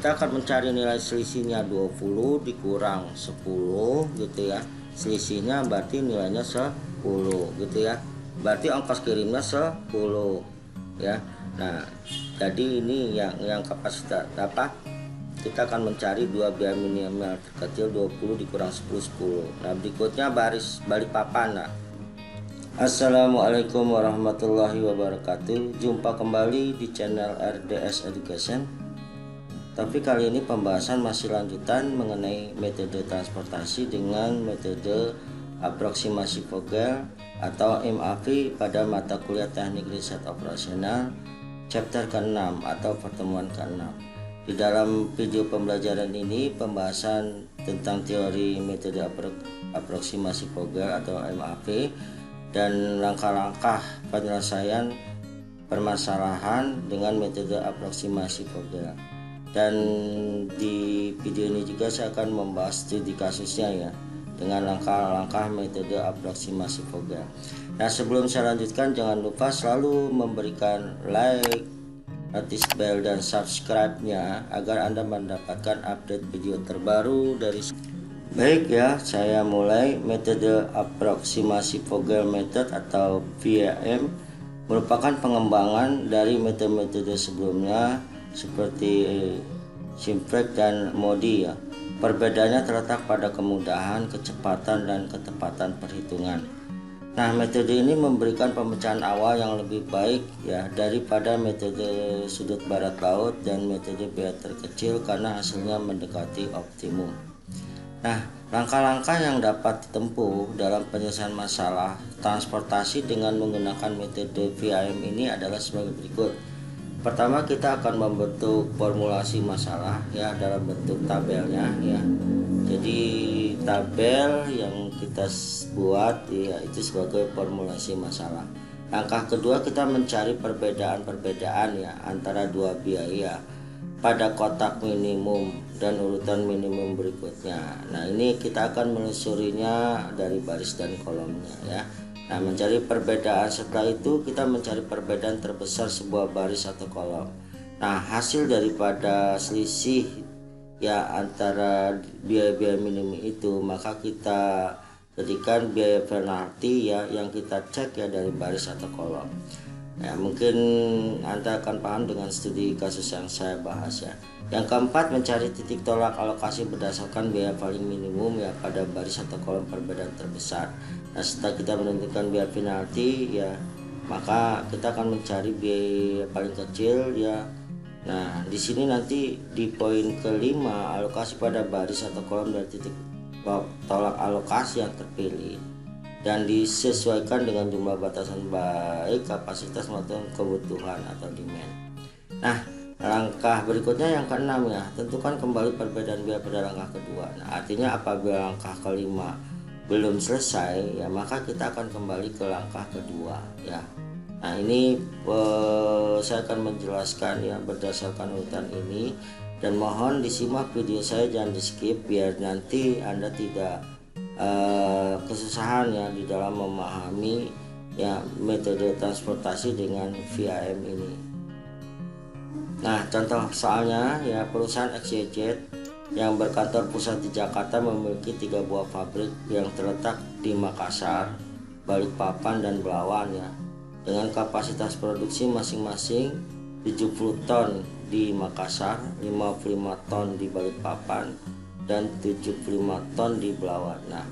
kita akan mencari nilai selisihnya 20 dikurang 10 gitu ya. Selisihnya berarti nilainya 10 gitu ya. Berarti ongkos kirimnya 10 ya. Nah, jadi ini yang kapasitas apa? Kita akan mencari dua biaya minimal terkecil 20 dikurang 10 10. Nah, berikutnya baris Balikpapan. Nah, Assalamualaikum warahmatullahi wabarakatuh. Jumpa kembali di channel RDS Education. Tapi kali ini pembahasan masih lanjutan mengenai metode transportasi dengan metode aproksimasi Vogel atau MAV pada mata kuliah Teknik Riset Operasional chapter ke-6 atau pertemuan ke-6. Di dalam video pembelajaran ini pembahasan tentang teori metode aproksimasi Vogel atau MAV dan langkah-langkah penyelesaian permasalahan dengan metode aproksimasi Vogel. Dan di video ini juga saya akan membahas studi kasusnya ya dengan langkah-langkah metode aproksimasi Vogel. Nah, sebelum saya lanjutkan jangan lupa selalu memberikan like, notice bell dan subscribe-nya agar Anda mendapatkan update video terbaru dari. Baik ya, saya mulai. Metode aproksimasi Vogel method atau VAM merupakan pengembangan dari metode-metode sebelumnya seperti Simprek dan Modi ya. Perbedaannya terletak pada kemudahan, kecepatan dan ketepatan perhitungan. Nah, metode ini memberikan pemecahan awal yang lebih baik ya daripada metode sudut barat laut dan metode biaya terkecil karena hasilnya mendekati optimum. Nah, langkah-langkah yang dapat ditempuh dalam penyelesaian masalah transportasi dengan menggunakan metode VAM ini adalah sebagai berikut. Pertama, kita akan membentuk formulasi masalah ya dalam bentuk tabelnya ya. Jadi tabel yang kita buat ya itu sebagai formulasi masalah. Langkah kedua, kita mencari perbedaan-perbedaan ya antara dua biaya pada kotak minimum dan urutan minimum berikutnya. Nah, ini kita akan menelusurinya dari baris dan kolomnya ya. Nah, mencari perbedaan, setelah itu kita mencari perbedaan terbesar sebuah baris atau kolom. Nah, hasil daripada selisih ya antara biaya-biaya minimum itu, maka kita jadikan biaya penalti ya yang kita cek ya dari baris atau kolom. Ya, mungkin Anda akan paham dengan studi kasus yang saya bahas ya. Yang keempat, mencari titik tolak alokasi berdasarkan biaya paling minimum ya pada baris atau kolom perbedaan terbesar. Nah, setelah kita menentukan biaya penalti ya, maka kita akan mencari biaya paling kecil ya. Nah, di sini nanti di poin kelima, alokasi pada baris atau kolom dari titik tolak alokasi yang terpilih dan disesuaikan dengan jumlah batasan baik kapasitas maupun kebutuhan atau demand. Nah, langkah berikutnya yang keenam ya, tentukan kembali perbedaan biaya pada langkah kedua. Nah, artinya apabila langkah kelima belum selesai ya, maka kita akan kembali ke langkah kedua ya. Nah, ini saya akan menjelaskan ya berdasarkan urutan ini, dan mohon disimak video saya, jangan di skip biar nanti Anda tidak kesusahan ya di dalam memahami ya metode transportasi dengan VAM ini. Nah, contoh soalnya ya, perusahaan XYZ yang berkantor pusat di Jakarta memiliki 3 buah pabrik yang terletak di Makassar, Balikpapan dan Belawan ya, dengan kapasitas produksi masing-masing 70 ton di Makassar, 55 ton di Balikpapan dan 75 ton di Belawan. Nah,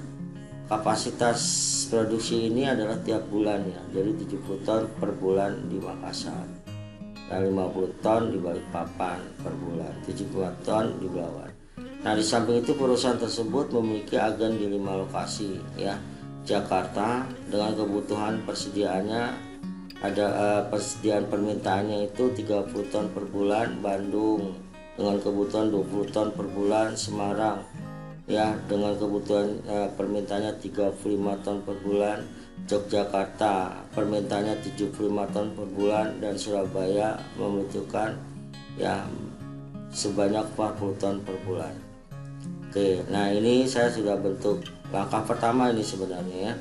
kapasitas produksi ini adalah tiap bulan ya, jadi 70 ton per bulan di Makassar dan 50 ton di Balikpapan per bulan, 75 ton di Belawan. Nah, di samping itu perusahaan tersebut memiliki agen di 5 lokasi ya. Jakarta dengan kebutuhan persediaannya ada persediaan permintaannya itu 30 ton per bulan, Bandung dengan kebutuhan 20 ton per bulan, Semarang ya dengan kebutuhan permintaannya 35 ton per bulan, Yogyakarta permintaannya 75 ton per bulan, dan Surabaya membutuhkan ya sebanyak 40 ton per bulan. Oke, nah ini saya sudah bentuk langkah pertama ini sebenarnya ya.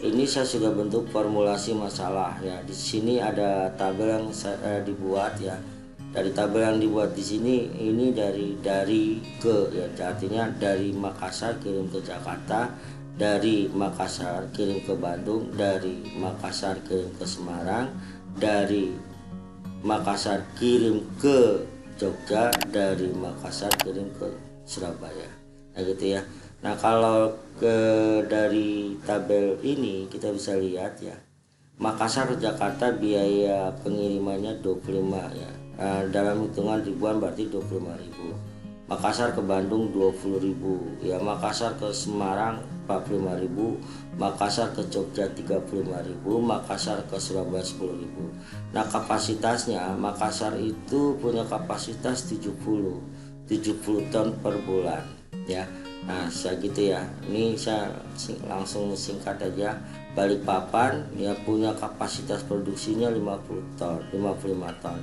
Ini saya sudah bentuk formulasi masalah ya. Di sini ada tabel yang saya dibuat ya. Dari tabel yang dibuat di sini ini dari ke ya, artinya dari Makassar kirim ke Jakarta, dari Makassar kirim ke Bandung, dari Makassar kirim ke Semarang, dari Makassar kirim ke Jogja, dari Makassar kirim ke Surabaya. Nah gitu ya. Nah kalau dari tabel ini kita bisa lihat ya, Makassar ke Jakarta biaya pengirimannya 25 ya. Dalam hitungan ribuan berarti 25.000. Makassar ke Bandung 20.000 ya. Makassar ke Semarang 45.000. Makassar ke Jogja 35.000. Makassar ke Surabaya 10.000. Nah kapasitasnya Makassar itu punya kapasitas 70 ton per bulan ya. Nah segitu ya. Ini saya langsung singkat aja. Balikpapan ya punya kapasitas produksinya 50 ton, 55 ton.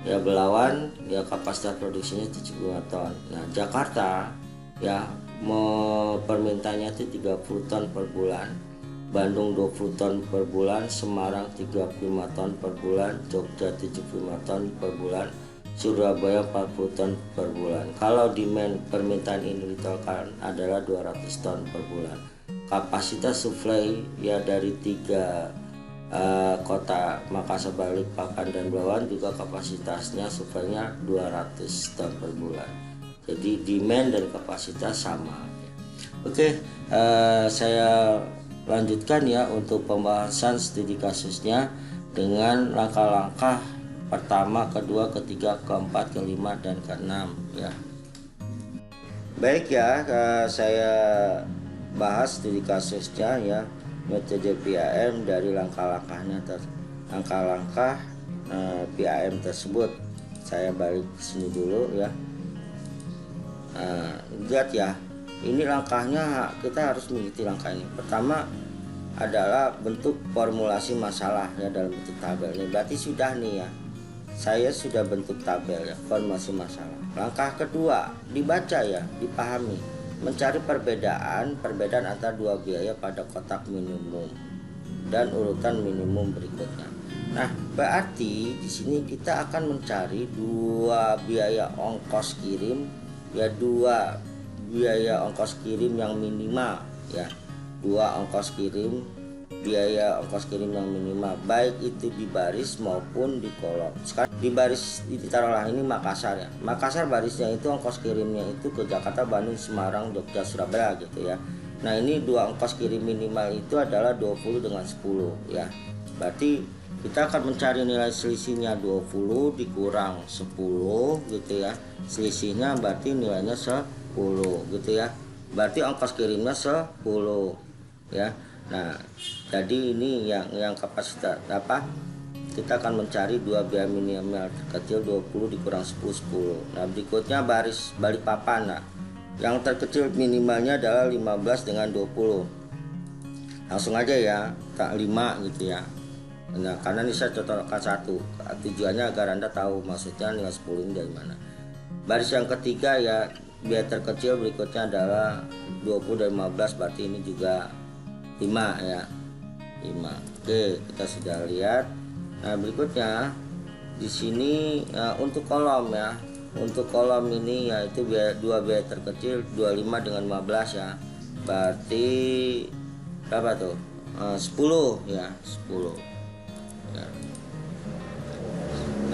Ya Belawan ya kapasitas produksinya 75 ton. Nah Jakarta ya permintaannya itu 30 ton per bulan. Bandung 20 ton per bulan, Semarang 35 ton per bulan, Jogja 75 ton per bulan, Surabaya 40 ton per bulan. Kalau demand permintaan ini ditolakkan adalah 200 ton per bulan. Kapasitas supply ya dari 3 kota Makassar, Balikpapan dan Belawan juga kapasitasnya supply-nya 200 ton per bulan. Jadi demand dan kapasitas sama. Oke, saya lanjutkan ya untuk pembahasan studi kasusnya dengan langkah-langkah pertama, kedua, ketiga, keempat, kelima dan keenam ya. Baik ya, saya bahas studi kasusnya ya, metode PAM dari langkah-langkahnya langkah-langkah PAM tersebut. Saya balik ke sini dulu ya. Lihat ya, ini langkahnya kita harus mengikuti langkah ini. Pertama adalah bentuk formulasi masalah ya dalam bentuk tabel. Ini berarti sudah nih ya, saya sudah bentuk tabel ya, formulasi masalah. Langkah kedua dibaca ya, dipahami, mencari perbedaan antara dua biaya pada kotak minimum dan urutan minimum berikutnya. Nah, berarti di sini kita akan mencari dua biaya ongkos kirim ya, dua biaya ongkos kirim yang minimal ya, dua ongkos kirim, biaya ongkos kirim yang minimal, baik itu di baris maupun di kolom. Sekarang di baris ditaruhlah ini Makassar ya. Makassar barisnya itu ongkos kirimnya itu ke Jakarta, Bandung, Semarang, Jogja, Surabaya gitu ya. Nah ini dua ongkos kirim minimal itu adalah 20 dengan 10 ya. Berarti kita akan mencari nilai selisihnya 20 dikurang 10 gitu ya. Selisihnya berarti nilainya 10 gitu ya. Berarti ongkos kirimnya 10 ya. Nah, jadi ini yang kapasitas apa? Kita akan mencari dua biaya minimal terkecil 20 dikurang 10 10. Nah, berikutnya baris Balikpapan. Nah, yang terkecil minimalnya adalah 15 dengan 20. Langsung aja ya, tak 5 gitu ya. Nah, karena ini saya contohkan satu. Tujuannya agar Anda tahu maksudnya nilai 10 ini dari mana. Baris yang ketiga ya, biaya terkecil berikutnya adalah 20 dan 15, berarti ini juga 5 ya, 5. Oke, kita sudah lihat. Nah berikutnya di sini untuk kolom ya, untuk kolom ini yaitu dua biaya terkecil 25 dengan 15 ya, berarti berapa tuh? 10 ya, 10 ya.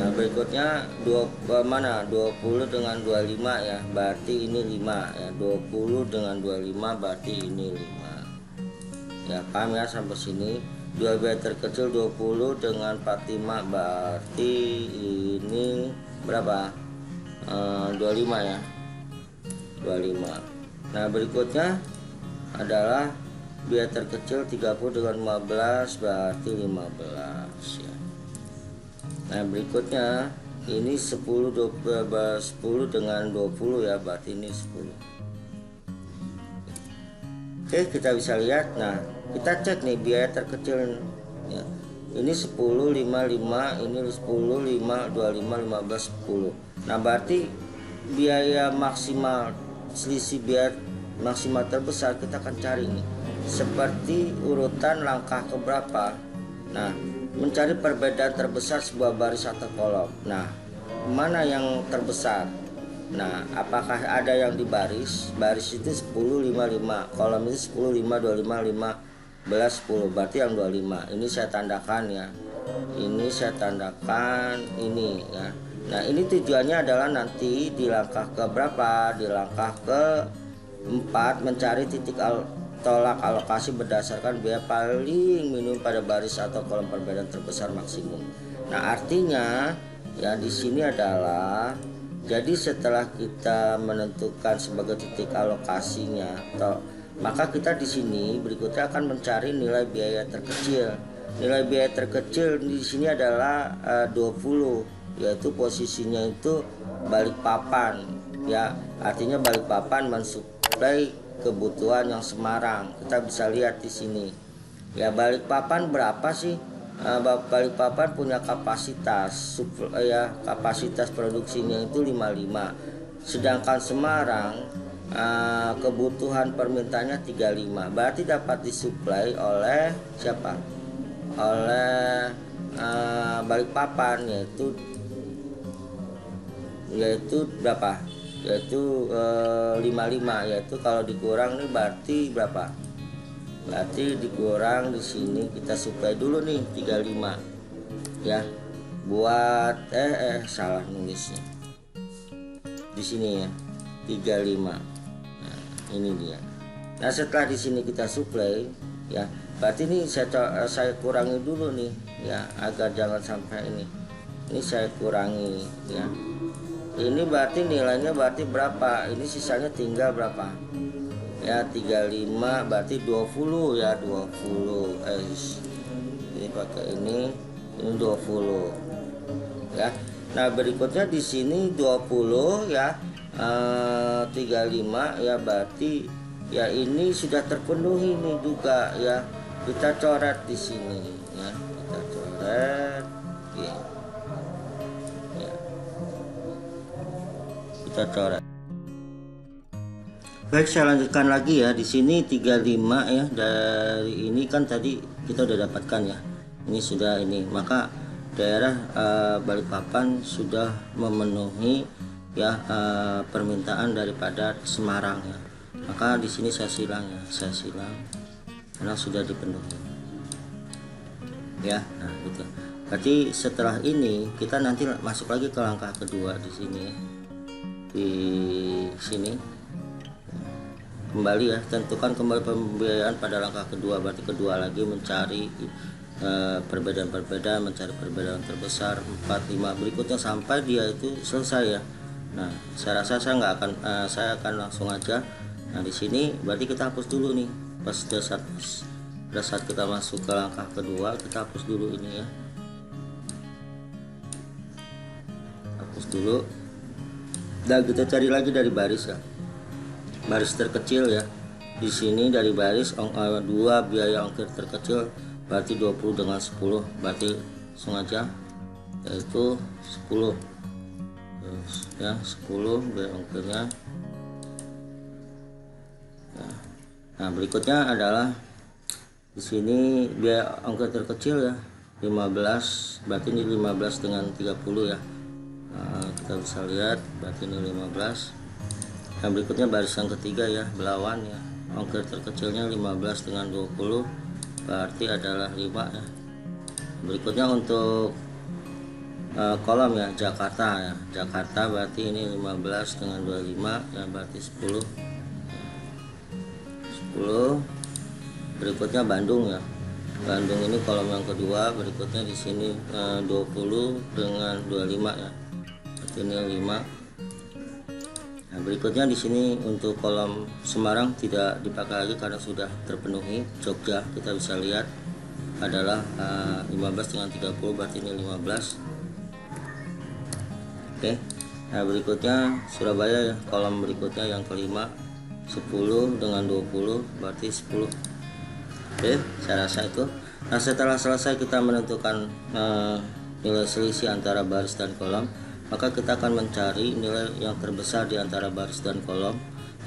Nah berikutnya 20 dengan 25 ya, berarti ini 5 ya, 20 dengan 25 berarti ini 5 ya, paham ya sampai sini. Dua biaya terkecil 20 dengan 45 berarti ini berapa? 25 ya, 25. Nah berikutnya adalah biaya terkecil 30 dengan 15 berarti 15 ya. Nah berikutnya ini 10 dengan 20 ya, berarti ini 10. Oke, kita bisa lihat. Nah kita cek nih biaya terkecil ya. Ini 10, 5, 5, ini 10, 5, 25, 15, 10. Nah berarti biaya maksimal, selisih biaya maksimal terbesar kita akan cari nih seperti urutan langkah keberapa. Nah mencari perbedaan terbesar sebuah baris atau kolom. Nah mana yang terbesar. Nah, apakah ada yang di baris itu 10 5 5, kolom itu 10 5 25 15 10, berarti yang 25 ini saya tandakan ya, ini saya tandakan ini ya. Nah, ini tujuannya adalah nanti di langkah ke berapa, di langkah ke 4 mencari titik tolak alokasi berdasarkan biaya paling minimum pada baris atau kolom perbedaan terbesar maksimum. Nah, artinya ya di sini adalah, jadi setelah kita menentukan sebagai titik alokasinya, maka kita di sini berikutnya akan mencari nilai biaya terkecil. Nilai biaya terkecil di sini adalah 20, yaitu posisinya itu Balikpapan ya. Artinya Balikpapan mensuplai kebutuhan yang Semarang. Kita bisa lihat di sini. Ya, Balikpapan berapa sih? Balikpapan punya kapasitas kapasitas produksinya itu 55, sedangkan Semarang kebutuhan permintaannya 35, berarti dapat disuplai oleh siapa? Oleh Balikpapan, yaitu berapa? Yaitu 55, yaitu kalau dikurang nih berarti berapa? Berarti dikurang di sini kita suplai dulu nih 35 ya, buat salah nulisnya di sini ya 35. Nah, ini dia. Nah, setelah di sini kita suplai ya, berarti ini saya kurangi dulu nih ya, agar jangan sampai ini saya kurangi ya. Ini berarti nilainya berarti berapa? Ini sisanya tinggal berapa? Ya 35, berarti 20 ya, 20 ini pakai ini 20 ya. Nah, berikutnya di sini 20 ya, 35 ya, berarti ya ini sudah terpenuhi nih juga ya. Kita coret di sini ya, kita coret ya. Kita coret. Baik, saya lanjutkan lagi ya. Di sini 35 ya, dari ini kan tadi kita udah dapatkan ya. Ini sudah ini, maka daerah Balikpapan sudah memenuhi ya permintaan daripada Semarang ya. Maka di sini saya silang ya, saya silang karena sudah dipenuhi. Ya, nah gitu. Berarti setelah ini kita nanti masuk lagi ke langkah kedua di sini. Di sini kembali ya, tentukan kembali pembiayaan pada langkah kedua, berarti kedua lagi mencari perbedaan-perbedaan, mencari perbedaan terbesar 4, 5 berikutnya sampai dia itu selesai ya. Nah, saya rasa saya nggak akan saya akan langsung aja. Nah, di sini berarti kita hapus dulu nih pas pada saat kita masuk ke langkah kedua, kita hapus dulu ini ya, hapus dulu. Dan kita cari lagi dari baris ya, baris terkecil ya. Di sini dari baris 2 biaya ongkir terkecil berarti 20 dengan 10, berarti sengaja yaitu 10 ya, 10 biaya ongkirnya. Nah, berikutnya adalah di sini biaya ongkir terkecil ya 15, berarti ini 15 dengan 30 ya. Nah, kita bisa lihat berarti ini 15. Nah, berikutnya baris yang ketiga ya, belawan ya, ongkir terkecilnya 15 dengan 20 berarti adalah 5 ya. Berikutnya untuk kolom ya, Jakarta ya, Jakarta berarti ini 15 dengan 25 ya, berarti 10. Berikutnya Bandung ya, Bandung ini kolom yang kedua, berikutnya di sini 20 dengan 25 ya, berarti ini 5. Nah, berikutnya di sini untuk kolom Semarang tidak dipakai lagi karena sudah terpenuhi. Jogja kita bisa lihat adalah 15 dengan 30, berarti ini 15. Oke. Nah, berikutnya Surabaya ya, kolom berikutnya yang kelima 10 dengan 20 berarti 10. Oke, saya rasa itu. Nah, setelah selesai kita menentukan nilai selisih antara baris dan kolom, maka kita akan mencari nilai yang terbesar di antara baris dan kolom,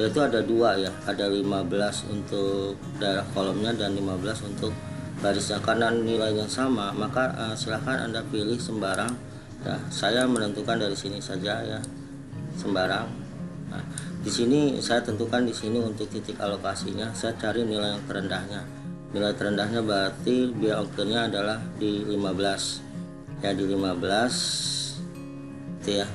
yaitu ada 2 ya, ada 15 untuk daerah kolomnya dan 15 untuk barisnya. Karena nilainya sama, maka silahkan Anda pilih sembarang Nah, saya menentukan dari sini saja ya, sembarang. Nah, di sini saya tentukan di sini untuk titik alokasinya, saya cari nilai yang terendahnya. Nilai terendahnya berarti biaya ongkirnya adalah di 15. Ya, di 15 itu ya.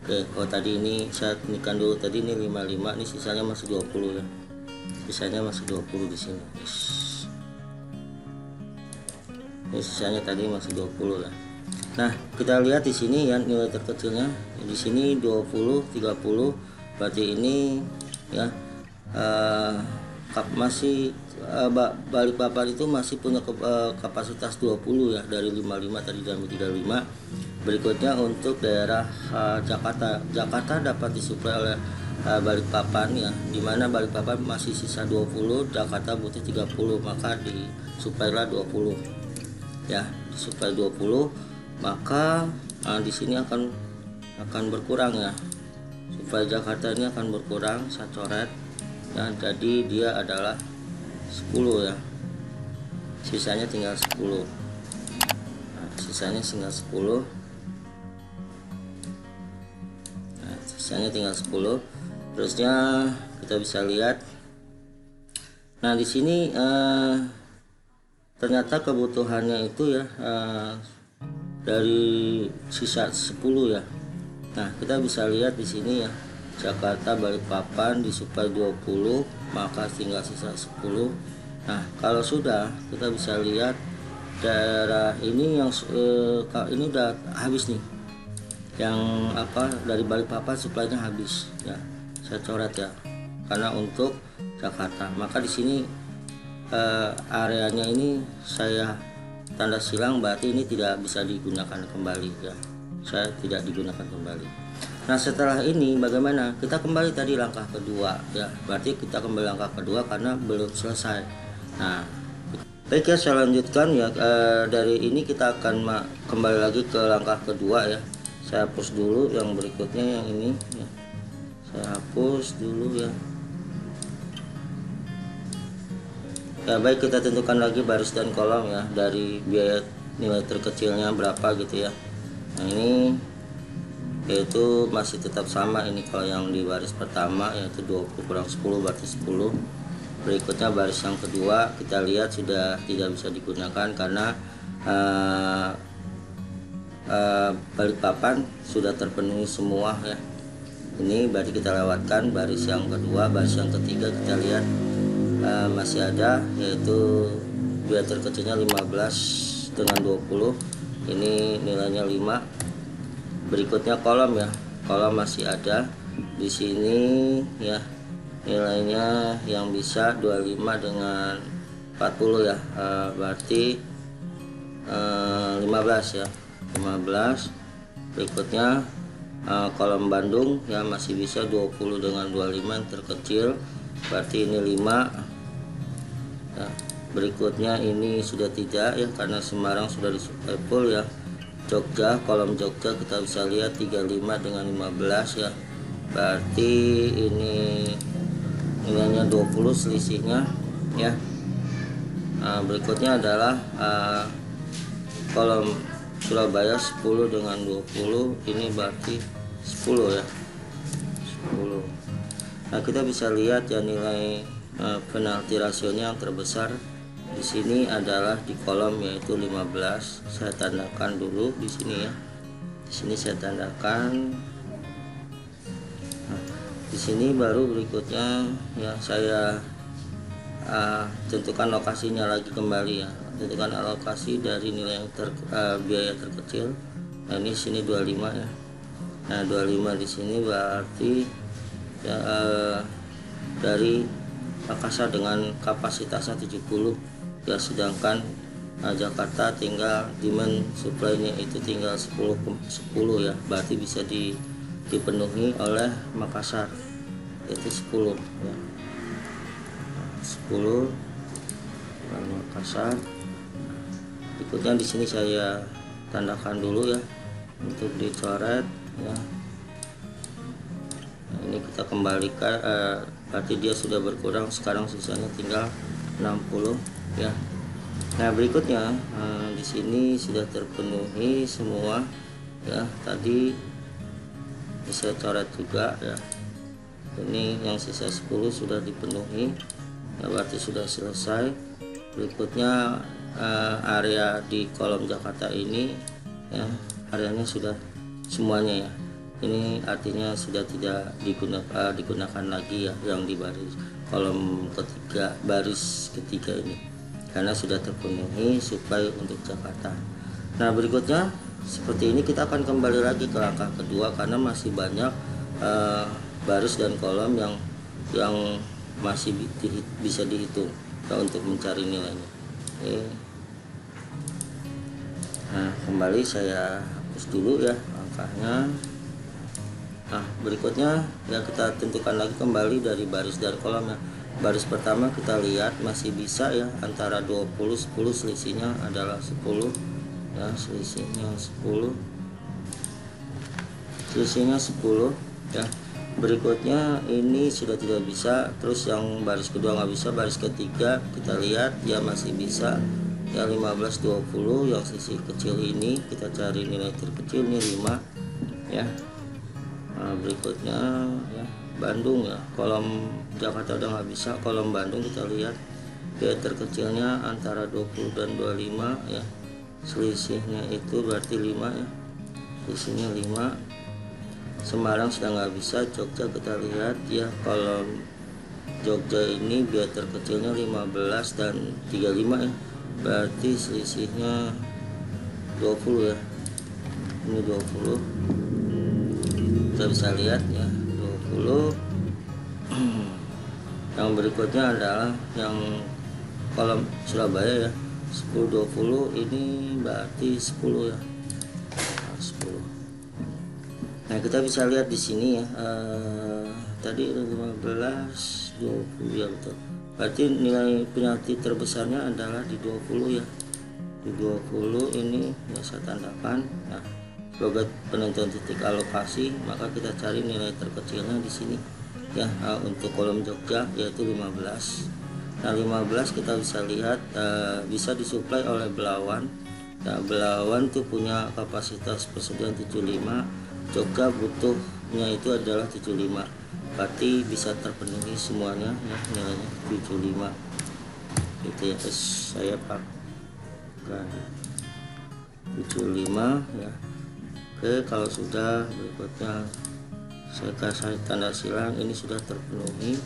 Oke, oh tadi ini saya tunikan dulu, tadi ini 55, ini sisanya masih 20 ya. Sisanya masih 20 di sini. Ini sisanya tadi masih 20 ya. Nah, kita lihat di sini ya nilai terkecilnya. Di sini 20, 30, berarti ini ya masih Balikpapan itu masih punya kapasitas 20 ya, dari 55 tadi dari 35. Berikutnya untuk daerah Jakarta dapat disuplai oleh Balikpapan ya, dimana Balikpapan masih sisa 20, Jakarta butuh 30, maka disuplailah 20 ya, disuplai 20, maka di sini akan berkurang ya, suplai Jakarta ini akan berkurang, saya coret ya, jadi dia adalah 10 ya, sisanya tinggal 10. Nah, sisanya tinggal 10. Sisanya tinggal 10. Terusnya kita bisa lihat. Nah, di sini ternyata kebutuhannya itu ya dari sisa 10 ya. Nah, kita bisa lihat di sini ya, Jakarta Balikpapan disuplai 20, maka tinggal sisa 10. Nah, kalau sudah, kita bisa lihat daerah ini yang ini udah habis nih, yang dari Balikpapan suplainya habis ya, saya coret ya, karena untuk Jakarta. Maka di sini areanya ini saya tanda silang, berarti ini tidak bisa digunakan kembali ya, saya tidak digunakan kembali. Nah, setelah ini bagaimana? Kita kembali tadi langkah kedua ya, berarti kita kembali langkah kedua karena belum selesai. Nah, baik ya, saya lanjutkan ya. Dari ini kita akan kembali lagi ke langkah kedua ya. Saya hapus dulu yang berikutnya, yang ini ya. Saya hapus dulu ya. Ya baik, kita tentukan lagi baris dan kolom ya, dari biaya nilai terkecilnya berapa gitu ya. Nah, ini yaitu masih tetap sama, ini kalau yang di baris pertama yaitu 20 kurang 10 berarti 10. Berikutnya baris yang kedua kita lihat sudah tidak bisa digunakan karena Balikpapan sudah terpenuhi semua ya. Ini berarti kita lewatkan baris yang kedua. Baris yang ketiga kita lihat masih ada, yaitu biaya terkecilnya 15 dengan 20, ini nilainya 5. Berikutnya kolom ya, kolom masih ada di sini ya, nilainya yang bisa 25 dengan 40 ya, berarti 15 ya, 15. Berikutnya kolom Bandung ya, masih bisa 20 dengan 25 yang terkecil, berarti ini 5 ya. Berikutnya ini sudah tidak ya, karena Semarang sudah disuplai full ya. Jogja, kolom Jogja kita bisa lihat 35 dengan 15 ya, berarti ini nilainya 20 selisihnya ya. Berikutnya adalah kolom Surabaya 10 dengan 20, ini berarti 10 ya, 10. Nah, kita bisa lihat ya nilai penalti rasionya yang terbesar di sini adalah di kolom yaitu 15. Saya tandakan dulu di sini ya. Di sini saya tandakan. Nah, di sini baru berikutnya ya saya tentukan lokasinya lagi kembali ya. Tentukan alokasi dari nilai yang biaya terkecil. Nah, ini sini 25 ya. Nah, 25 di sini berarti ya, dari Makassar dengan kapasitasnya 70 ya, sedangkan Jakarta tinggal demand supply-nya itu tinggal 10 ya, berarti bisa dipenuhi oleh Makassar, itu 10 ya. 10 Makassar. Berikutnya di sini saya tandakan dulu ya untuk dicoret ya. Nah, ini kita kembalikan, berarti dia sudah berkurang, sekarang sisanya tinggal 60 ya. Nah, berikutnya di sini sudah terpenuhi semua ya. Tadi bisa coret juga ya. Ini yang sisa 10 sudah dipenuhi ya, berarti sudah selesai. Berikutnya area di kolom Jakarta ini ya, areanya sudah semuanya ya. Ini artinya sudah tidak digunakan lagi ya, yang di baris kolom ketiga, baris ketiga ini, karena sudah terpenuhi supply untuk Jakarta. Nah, berikutnya seperti ini kita akan kembali lagi ke langkah kedua, karena masih banyak baris dan kolom yang masih bisa dihitung ya, untuk mencari nilainya. Oke. Nah, kembali saya hapus dulu ya langkahnya. Nah, berikutnya ya kita tentukan lagi kembali dari baris dan kolomnya. Baris pertama kita lihat masih bisa ya, antara 20 10, selisihnya adalah 10 ya, selisihnya 10 ya. Berikutnya ini sudah tidak bisa, terus yang baris kedua nggak bisa. Baris ketiga kita lihat ya masih bisa ya, 15 20, yang sisi kecil ini kita cari nilai terkecil, ini 5 ya. Nah, berikutnya ya Bandung ya, kolom Jakarta udah nggak bisa, kolom Bandung kita lihat biaya terkecilnya antara 20 dan 25 ya, selisihnya itu berarti 5 ya, selisihnya 5. Semarang sudah nggak bisa. Jogja kita lihat ya, kolom Jogja ini biaya terkecilnya 15 dan 35 ya, berarti selisihnya 20 ya, ini 20. Kita bisa lihat ya 20. Yang berikutnya adalah yang kolom Surabaya ya, 10 20, ini berarti 10 ya, 10. Nah, kita bisa lihat di sini ya, tadi 15 20 ya, betul. Berarti nilai penalti terbesarnya adalah di 20 ya, di 20 ini ya, saya tandakan. Nah, sebagai penentuan titik alokasi, maka kita cari nilai terkecilnya di sini ya, untuk kolom Jogja yaitu 15. Nah, 15 kita bisa lihat bisa disuplai oleh Belawan. Nah, Belawan tuh punya kapasitas persediaan 75, Jogja butuhnya itu adalah 75, berarti bisa terpenuhi semuanya ya, nilainya 75 gitu ya. Saya pakai 75 ya. Oke, kalau sudah, berikutnya saya kasih tanda silang, ini sudah terpenuhi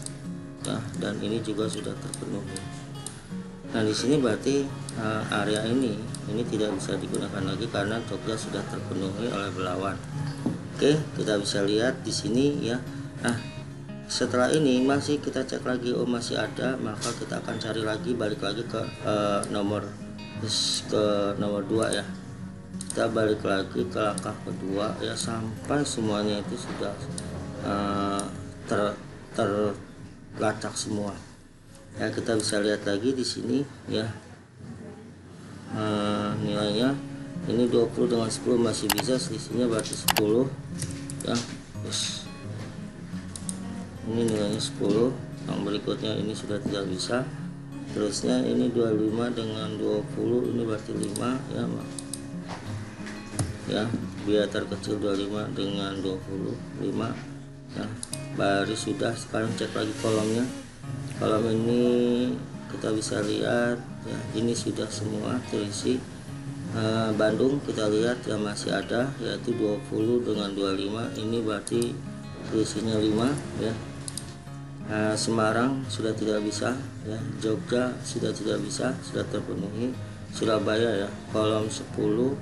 ya, dan ini juga sudah terpenuhi. Nah, di sini berarti area ini tidak bisa digunakan lagi karena Jogja sudah terpenuhi oleh Belawan. Oke, kita bisa lihat di sini ya. Nah, setelah ini masih kita cek lagi, oh masih ada, maka kita akan cari lagi, balik lagi ke nomor 2 ya. Kita balik lagi ke langkah kedua ya, sampai semuanya itu sudah terlacak semua ya. Kita bisa lihat lagi di sini ya, nilainya ini 20 dengan 10 masih bisa, selisihnya berarti 10 ya. Terus ini nilainya 10. Yang berikutnya ini sudah tidak bisa, terusnya ini 25 dengan 20, ini berarti 5 ya, biaya terkecil 25 dengan 25 ya, baris sudah. Sekarang cek lagi kolomnya. Kolom ini kita bisa lihat ya, ini sudah semua terisi. Bandung kita lihat ya masih ada, yaitu 20 dengan 25, ini berarti terisinya 5 ya. Semarang sudah tidak bisa ya, Jogja sudah tidak bisa, sudah terpenuhi. Surabaya ya, kolom 10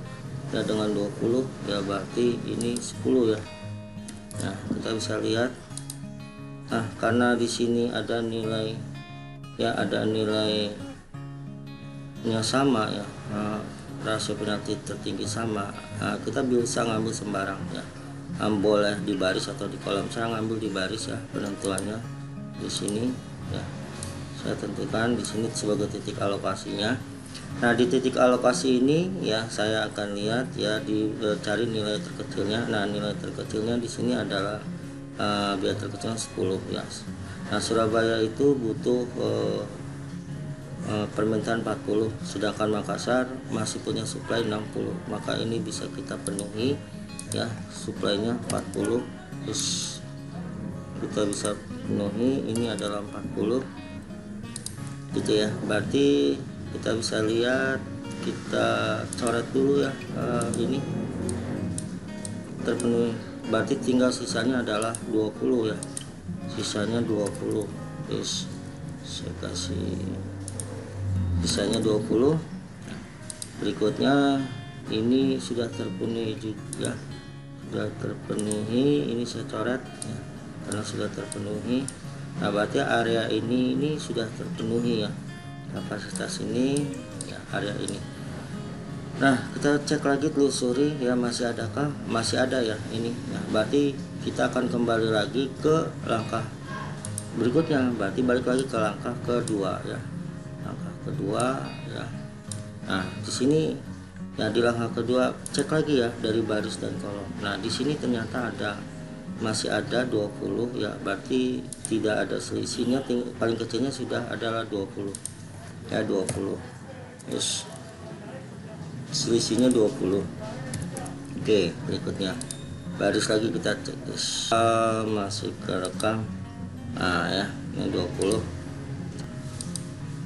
ya dengan 20 ya, berarti ini 10 ya. Nah, kita bisa lihat. Nah, karena di sini ada nilai ya, ada nilainya sama ya, rasio penalti tertinggi sama, kita bisa ngambil sembarang ya, boleh di baris atau di kolom. Saya ngambil di baris ya, penentuannya di sini ya, saya tentukan di sini sebagai titik alokasinya. Nah, di titik alokasi ini ya, saya akan lihat ya, cari nilai terkecilnya. Nah, nilai terkecilnya di sini adalah biaya terkecilnya 10 ya. Nah, Surabaya itu butuh permintaan 40, sedangkan Makassar masih punya supply 60, maka ini bisa kita penuhi ya, suplainya 40, terus kita bisa penuhi ini adalah 40 gitu ya. Berarti kita bisa lihat, kita coret dulu ya, ini terpenuhi, berarti tinggal sisanya adalah 20 ya, sisanya 20. Terus saya kasih sisanya 20. Berikutnya ini sudah terpenuhi juga, sudah terpenuhi, ini saya coret ya, karena sudah terpenuhi. Nah berarti area ini sudah terpenuhi ya, kapasitas ini ya, area ini. Nah kita cek lagi, telusuri ya, masih adakah, masih ada ya ini. Nah berarti kita akan kembali lagi ke langkah berikutnya, berarti balik lagi ke langkah kedua ya, langkah kedua ya. Nah di sini ya, di langkah kedua cek lagi ya dari baris dan kolom. Nah di sini ternyata ada, masih ada 20 ya, berarti tidak ada selisihnya, paling kecilnya sudah adalah 20 ya, 20. Terus selisihnya 20. Oke, berikutnya baris lagi kita cek, masih kerekam. Nah ya, ini 20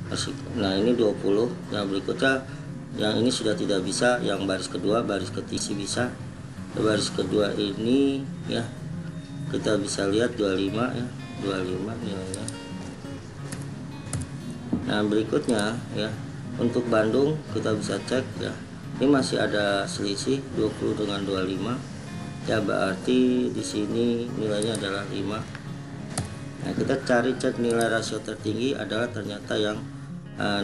masih. Nah ini 20. Yang berikutnya, yang ini sudah tidak bisa, yang baris kedua, baris ketiga bisa. Baris kedua ini ya, kita bisa lihat 25 ya, 25 nilainya. Nah berikutnya ya, untuk Bandung kita bisa cek ya, ini masih ada selisih 20 dengan 25 ya, berarti di sini nilainya adalah 5. Nah kita cari, cek nilai rasio tertinggi adalah ternyata yang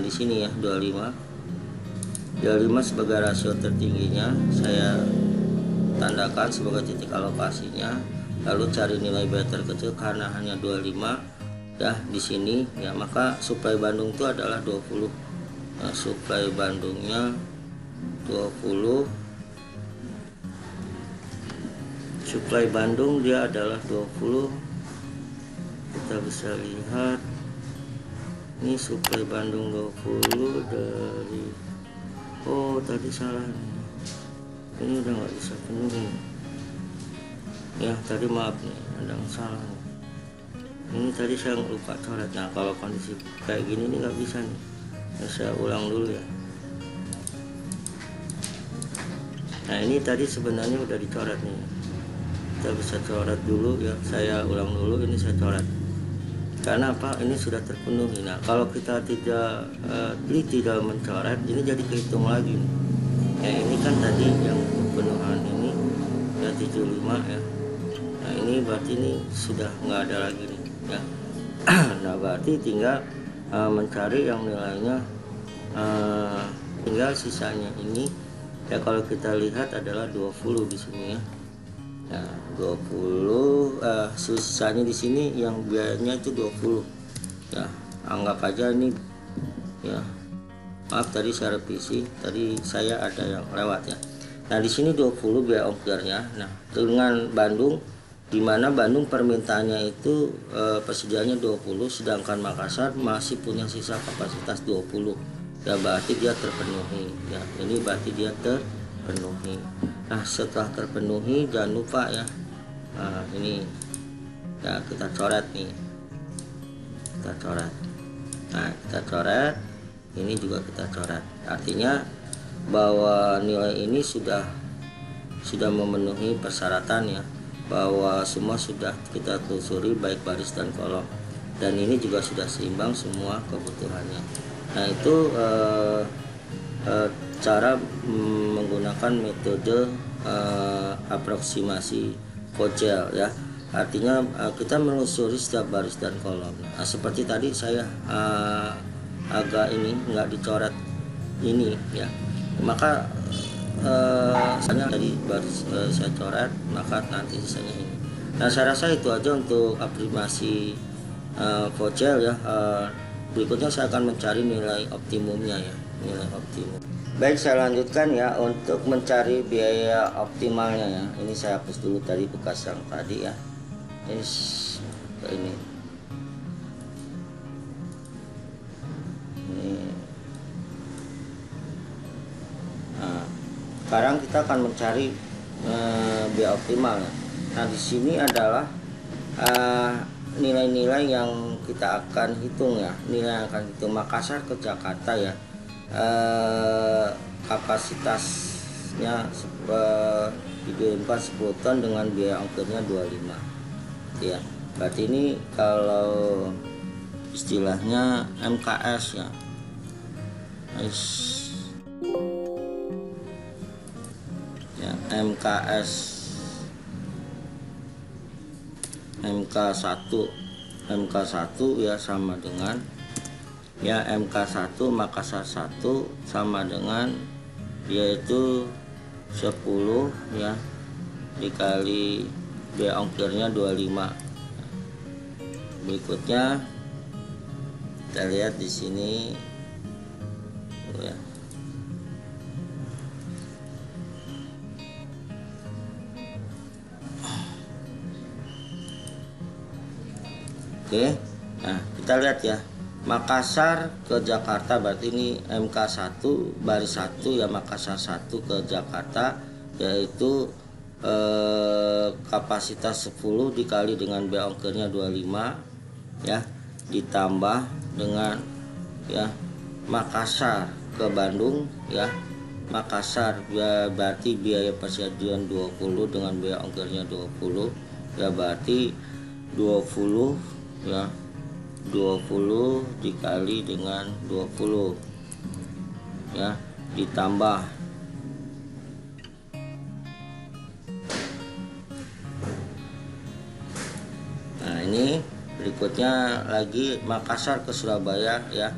di sini ya, 25 sebagai rasio tertingginya, saya tandakan sebagai titik alokasinya. Lalu cari nilai biaya terkecil karena hanya 25 ya di sini ya, maka suplai Bandung itu adalah 20. Nah, suplai Bandungnya 20, suplai Bandung dia adalah 20. Kita bisa lihat ini suplai Bandung 20 dari, oh tadi salah nih, ini udah nggak bisa penuhi ya, tadi maaf nih, ada yang salah nih. Ini tadi saya lupa coret. Nah kalau kondisi kayak gini nih nggak bisa nih ya, saya ulang dulu ya. Nah ini tadi sebenarnya udah dicoret nih, kita bisa coret dulu ya, saya ulang dulu, ini saya coret karena apa, ini sudah terpenuhi. Nah kalau kita tidak teliti dalam mencoret, ini jadi kehitung lagi nih. Ya ini kan tadi yang pemenuhan ini ya 75 ya. Nah ini berarti ini sudah nggak ada lagi nih ya. Nah berarti tinggal mencari yang nilainya tinggal sisanya ini ya, kalau kita lihat adalah 20 di sini ya. Nah 20 sisanya di sini yang biayanya itu 20 ya, anggap aja ini ya, maaf tadi saya revisi, tadi saya ada yang lewat ya. Nah di sini 20 biaya ongkirnya. Nah dengan Bandung, di mana Bandung permintaannya itu persediaannya 20, sedangkan Makassar masih punya sisa kapasitas 20 ya, berarti dia terpenuhi ya, ini berarti dia terpenuhi. Nah setelah terpenuhi jangan lupa ya, nah ini ya kita coret nih, kita coret. Nah kita coret, ini juga kita coret, artinya bahwa nilai ini sudah memenuhi persyaratan ya, bahwa semua sudah kita telusuri baik baris dan kolom, dan ini juga sudah seimbang semua kebutuhannya. Nah itu cara menggunakan metode aproksimasi Vogel ya, artinya kita menelusuri setiap baris dan kolom. Nah, seperti tadi saya agak ini nggak dicoret ini ya, maka misalnya tadi baris saya coret, maka nanti sisanya ini. Nah saya rasa itu aja untuk aplikasi Vogel ya. Berikutnya saya akan mencari nilai optimumnya ya, nilai optimum. Baik, saya lanjutkan ya untuk mencari biaya optimalnya ya. Ini saya hapus dulu tadi bekas yang tadi ya. Ini Nah, sekarang kita akan mencari biaya optimal. Nah di sini adalah nilai-nilai yang kita akan hitung ya, nilai yang akan hitung Makassar ke Jakarta ya. Kapasitasnya dikirimkan 10 ton dengan biaya ongkirnya 25 ya. Berarti ini kalau istilahnya MKS ya, MKS MK1 ya sama dengan ya MK1 Makassar 1 sama dengan yaitu 10 ya dikali biaya ongkirnya 25. Berikutnya kita lihat di sini ya. Oke, nah kita lihat ya, Makassar ke Jakarta berarti ini MK1 baris 1 ya, Makassar 1 ke Jakarta yaitu kapasitas 10 dikali dengan biaya ongkirnya 25 ya, ditambah dengan ya Makassar ke Bandung ya, Makassar ya berarti biaya persediaan 20 dengan biaya ongkirnya 20 ya, berarti 20 ya, 20 dikali dengan 20 ya, ditambah nah ini berikutnya lagi Makassar ke Surabaya ya,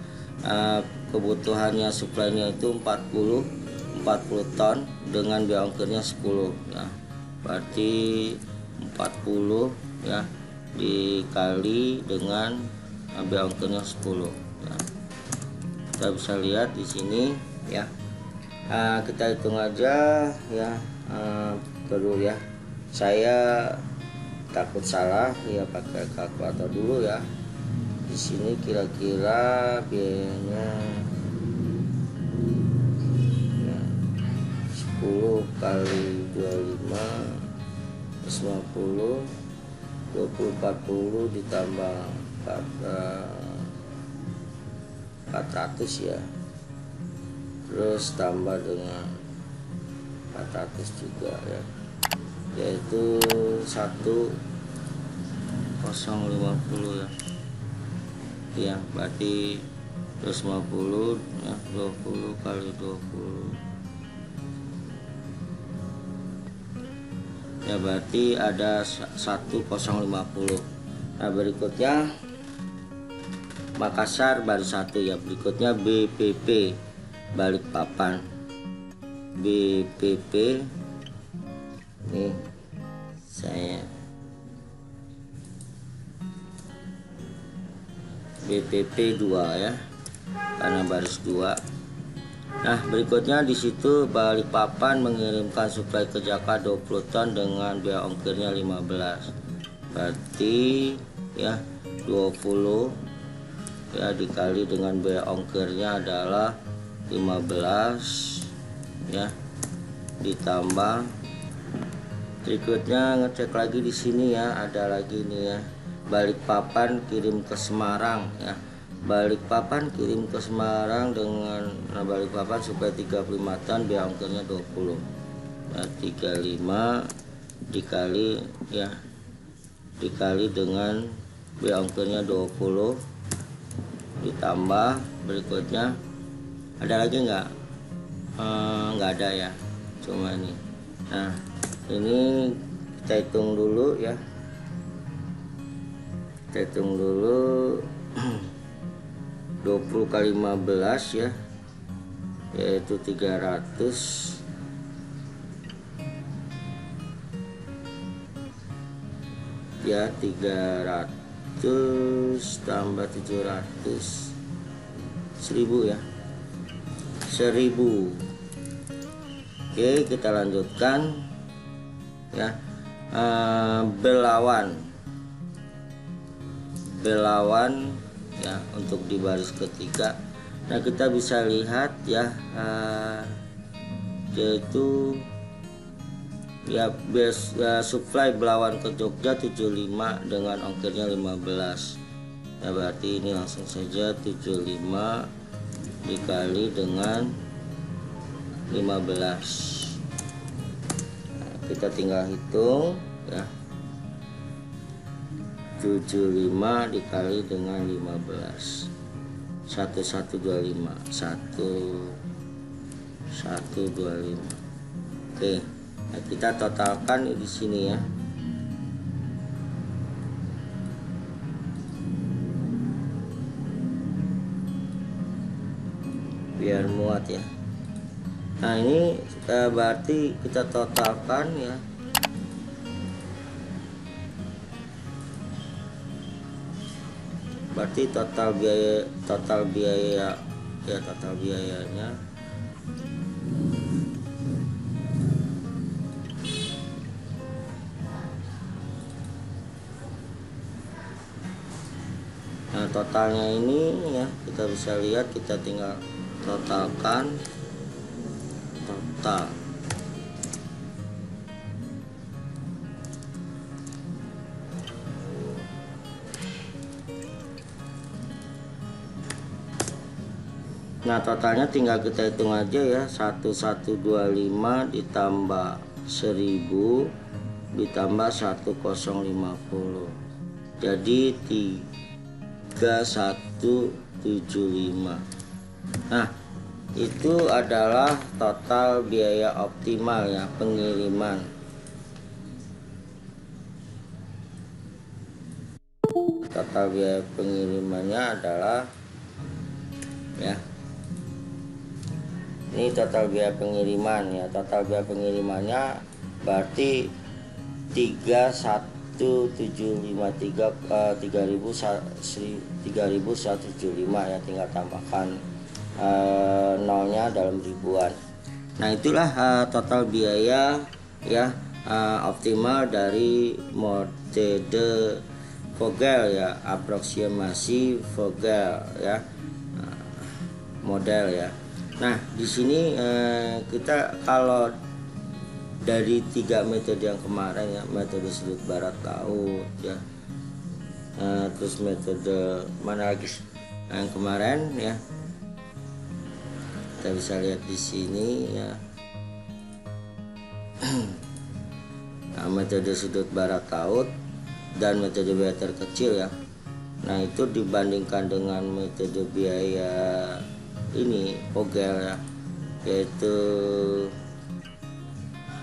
kebutuhannya suplainya itu 40 ton dengan biaya ongkirnya 10 ya, berarti 40 ya dikali dengan biaya ongkirnya 10 ya. Kita bisa lihat di sini ya. Kita hitung aja ya dulu ya, saya takut salah ya, pakai kalkulator dulu ya. Di sini kira-kira biayanya ya, 10 kali 25 50 20 40 ditambah 400 ya, terus tambah dengan 400 juga ya, yaitu 1050 ya ya, berarti 150 ya, 20 kali 20 ya, berarti ada 1050. Nah berikutnya Makassar baris 1 ya, berikutnya BPP Balikpapan. BPP nih saya BPP 2 ya, karena baris 2. Nah berikutnya di situ Balikpapan mengirimkan suplai ke Jakarta 20 ton dengan biaya ongkirnya 15, berarti ya 20 ya dikali dengan biaya ongkirnya adalah 15 ya, ditambah berikutnya ngecek lagi di sini ya, ada lagi nih ya, Balikpapan kirim ke Semarang ya, Balikpapan kirim ke Semarang dengan Balikpapan supaya 35 ton biaya ongkirnya 20 ya, 35 dikali ya dikali dengan biaya ongkirnya 20 ditambah berikutnya ada lagi nggak ada ya, cuma ini. Nah ini kita hitung dulu ya, kita hitung dulu 20 kali 15 ya, yaitu 300 ya, 300 tambah 700 1000 ya, 1000. Oke kita lanjutkan ya. Belawan ya untuk di baris ketiga. Nah kita bisa lihat ya, yaitu ya base supply Belawan ke Jogja 75 dengan ongkirnya 15. Ya berarti ini langsung saja 75 dikali dengan 15. Nah, kita tinggal hitung ya, 75 dikali dengan 15, 1125, 1125. Oke, nah kita totalkan di sini ya. Biar muat ya. Nah ini berarti kita totalkan ya, berarti total biaya ya, total biayanya nah totalnya ini ya, kita bisa lihat, kita tinggal totalkan total. Nah totalnya tinggal kita hitung aja ya, 1125 ditambah 1000 ditambah 1050, jadi 3175. Nah itu adalah total biaya optimal ya, pengiriman. Total biaya pengirimannya adalah ya, ini total biaya pengiriman ya, total biaya pengirimannya berarti 3175 3175 ya, tinggal tambahkan nolnya dalam ribuan. Nah itulah total biaya ya optimal dari metode Vogel ya, aproksimasi Vogel ya, model ya. Nah di sini kita kalau dari 3 metode yang kemarin ya, metode sudut barat laut ya, terus metode mana lagi yang kemarin ya, kita bisa lihat di sini ya. Nah, metode sudut barat laut dan metode biaya terkecil ya. Nah itu dibandingkan dengan metode biaya ini Vogel ya, yaitu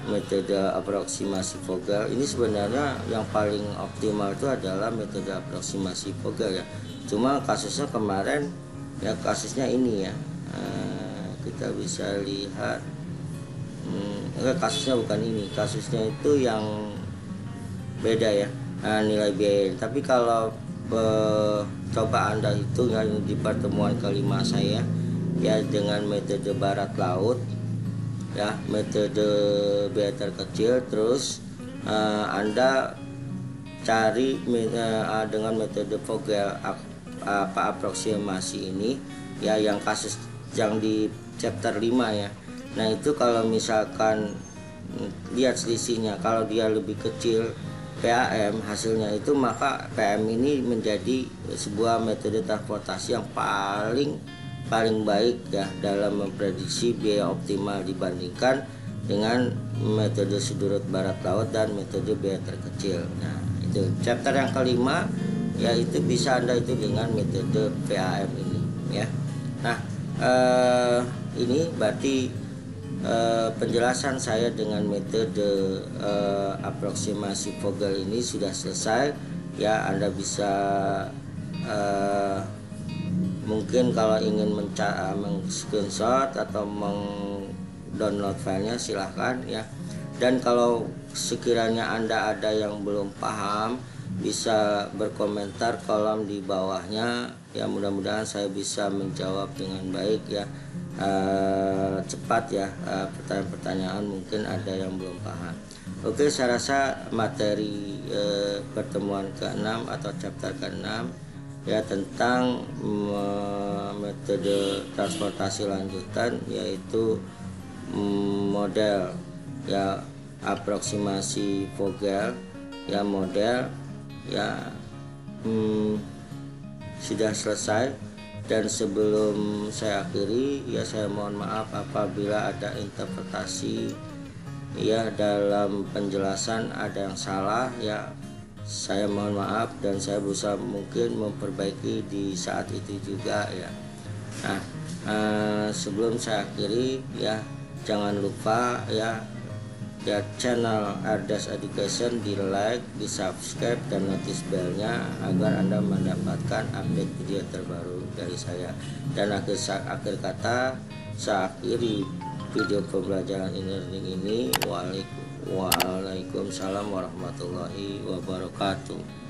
metode aproksimasi Vogel. Ini sebenarnya yang paling optimal itu adalah metode aproksimasi Vogel ya. Cuma kasusnya kemarin ya, kasusnya ini ya, kita bisa lihat kasusnya bukan ini, kasusnya itu yang beda ya, nilai biaya. Tapi kalau coba Anda hitung ya, di pertemuan kelima saya ya, dengan metode barat laut ya, metode biaya terkecil, terus Anda cari dengan metode Vogel aproksimasi ini ya, yang kasus yang di chapter 5 ya. Nah itu kalau misalkan lihat selisihnya, kalau dia lebih kecil PAM hasilnya itu, maka PAM ini menjadi sebuah metode transportasi yang paling baik ya dalam memprediksi biaya optimal dibandingkan dengan metode sudut barat laut dan metode biaya terkecil. Nah itu chapter yang kelima ya, itu bisa Anda itu dengan metode PAM ini ya. Nah ini berarti penjelasan saya dengan metode aproksimasi Vogel ini sudah selesai ya. Anda bisa mungkin kalau ingin meng-screenshot atau meng-download filenya silahkan ya. Dan kalau sekiranya Anda ada yang belum paham, bisa berkomentar kolom di bawahnya ya, mudah-mudahan saya bisa menjawab dengan baik ya, cepat ya, pertanyaan-pertanyaan mungkin ada yang belum paham. Oke, saya rasa materi pertemuan ke-6 atau chapter ke-6 ya tentang metode transportasi lanjutan, yaitu model ya aproksimasi vogel ya, model ya sudah selesai. Dan sebelum saya akhiri ya, saya mohon maaf apabila ada interpretasi ya dalam penjelasan ada yang salah ya, saya mohon maaf dan saya berusaha mungkin memperbaiki di saat itu juga ya. Nah, sebelum saya akhiri ya, jangan lupa ya channel RDS Education di like, di subscribe dan notice bellnya agar Anda mendapatkan update video terbaru dari saya. Dan akhir kata saya akhiri video pembelajaran e-learning ini. Waalaikumsalam warahmatullahi wabarakatuh.